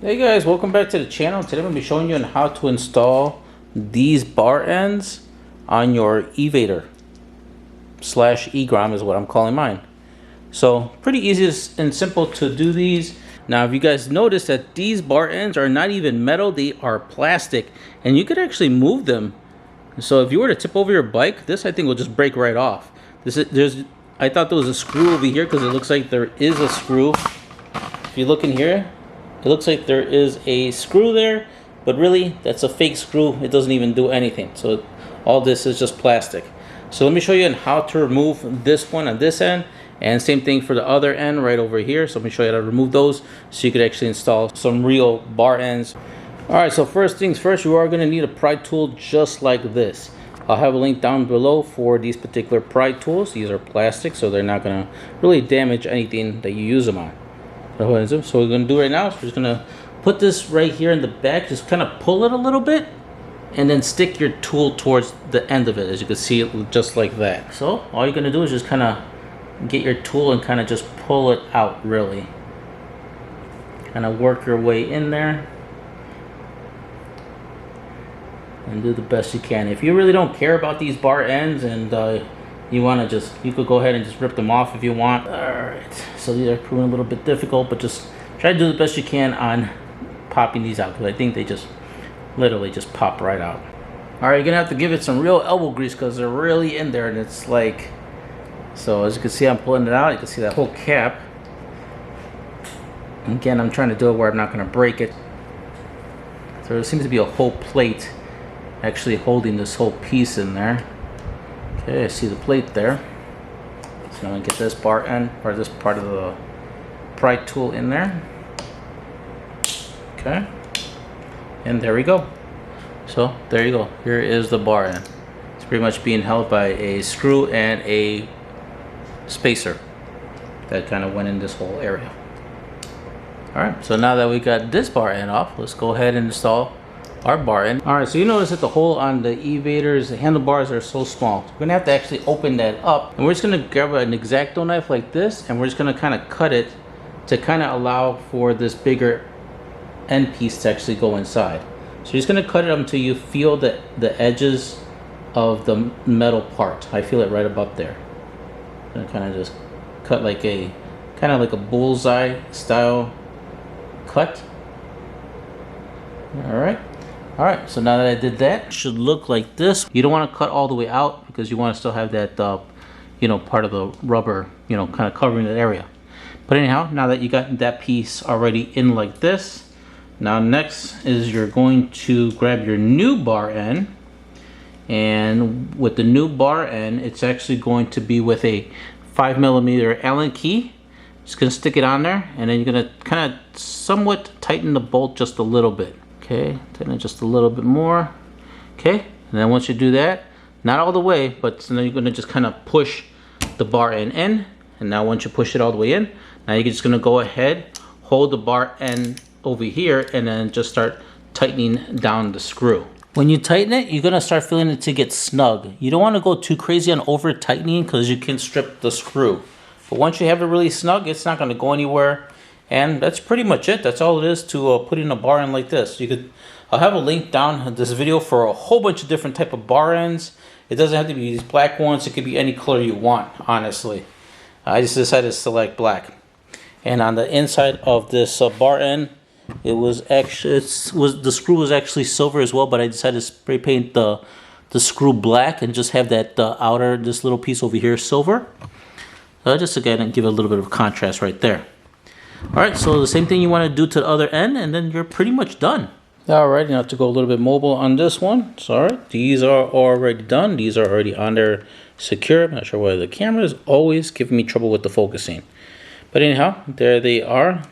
Hey guys, welcome back to the channel. Today I'm going to be showing you on how to install these bar ends on your evator slash egrom is what I'm calling mine. So pretty easy and simple to do these. Now if you guys notice that these bar ends are not even metal, they are plastic, and you could actually move them. So if you were to tip over your bike, this I think will just break right off. I thought there was a screw over here because it looks like there is a screw. If you look in here, it looks like there is a screw there, but really that's a fake screw. It doesn't even do anything. So all this is just plastic. So let me show you on how to remove this one on this end, and same thing for the other end right over here. So let me show you how to remove those so you could actually install some real bar ends. Alright, so first things first, you are going to need a pry tool just like this. I'll have a link down below for these particular pry tools. These are plastic, so they're not going to really damage anything that you use them on. So what we're going to do right now is we're just going to put this right here in the back, just kind of pull it a little bit, and then stick your tool towards the end of it, as you can see it just like that. So all you're going to do is just kind of get your tool and kind of just pull it out, really. Kind of work your way in there and do the best you can. If you really don't care about these bar ends and you want to you could go ahead and just rip them off if you want. Alright, so these are proving a little bit difficult, but just try to do the best you can on popping these out, because I think they just literally just pop right out. Alright, you're gonna have to give it some real elbow grease because they're really in there, and it's like, so as you can see, I'm pulling it out. You can see that whole cap. And again, I'm trying to do it where I'm not gonna break it. So there seems to be a whole plate actually holding this whole piece in there. Okay, I see the plate there. So now I'm gonna get this bar end, or this part of the pry tool in there. Okay, and there we go. So there you go. Here is the bar end. It's pretty much being held by a screw and a spacer that kind of went in this whole area. Alright, so now that we got this bar end off, let's go ahead and install our bar end. Alright, so you notice that the hole on the evators, the handlebars are so small. So we're gonna have to actually open that up, and we're just gonna grab an X-ACTO knife like this, and we're just gonna kind of cut it to kind of allow for this bigger end piece to actually go inside. So you're just gonna cut it up until you feel the edges of the metal part. I feel it right about there. I'm gonna kind of just cut like a bullseye style cut. Alright, so now that I did that, it should look like this. You don't want to cut all the way out because you want to still have that, part of the rubber, kind of covering that area. But anyhow, now that you got that piece already in like this, now next is you're going to grab your new bar end. And with the new bar end, it's actually going to be with a 5mm Allen key. Just going to stick it on there, and then you're going to kind of somewhat tighten the bolt just a little bit. Okay, tighten it just a little bit more. Okay, and then once you do that, not all the way, but so now you're gonna just kind of push the bar end in. And now once you push it all the way in, now you're just gonna go ahead, hold the bar end over here, and then just start tightening down the screw. When you tighten it, you're gonna start feeling it to get snug. You don't wanna go too crazy on over tightening because you can strip the screw. But once you have it really snug, it's not gonna go anywhere. And that's pretty much it. That's all it is to put in a bar end like this. I'll have a link down in this video for a whole bunch of different type of bar ends. It doesn't have to be these black ones. It could be any color you want, honestly. I just decided to select black. And on the inside of this bar end, the screw was actually silver as well, but I decided to spray paint the screw black and just have that this little piece over here silver. Just again, give it a little bit of contrast right there. Alright, so the same thing you want to do to the other end, and then you're pretty much done. Alright, you have to go a little bit mobile on this one. Sorry, these are already done. These are already on there secure. I'm not sure why the camera is always giving me trouble with the focusing. But anyhow, there they are.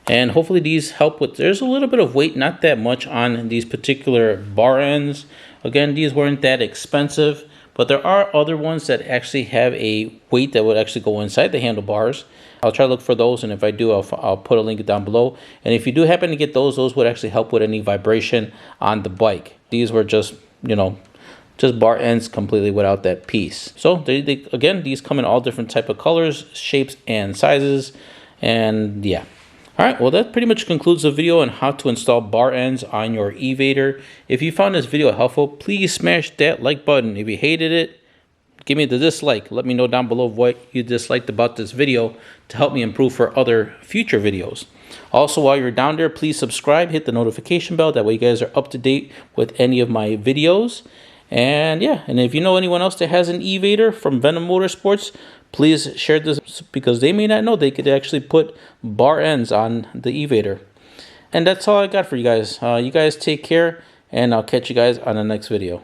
And hopefully these help with, there's a little bit of weight, not that much on these particular bar ends. Again, these weren't that expensive, but there are other ones that actually have a weight that would actually go inside the handlebars. I'll try to look for those, and if I do, I'll put a link down below. And if you do happen to get those would actually help with any vibration on the bike. These were just, just bar ends completely without that piece. So again, these come in all different type of colors, shapes, and sizes. And yeah. Alright, well that pretty much concludes the video on how to install bar ends on your Evader. If you found this video helpful, please smash that like button. If you hated it, give me the dislike. Let me know down below what you disliked about this video to help me improve for other future videos. Also, while you're down there, please subscribe, hit the notification bell. That way you guys are up to date with any of my videos. And yeah, and if you know anyone else that has an Evader from Venom Motorsports, please share this because they may not know they could actually put bar ends on the Evader. And that's all I got for you guys. You guys take care, and I'll catch you guys on the next video.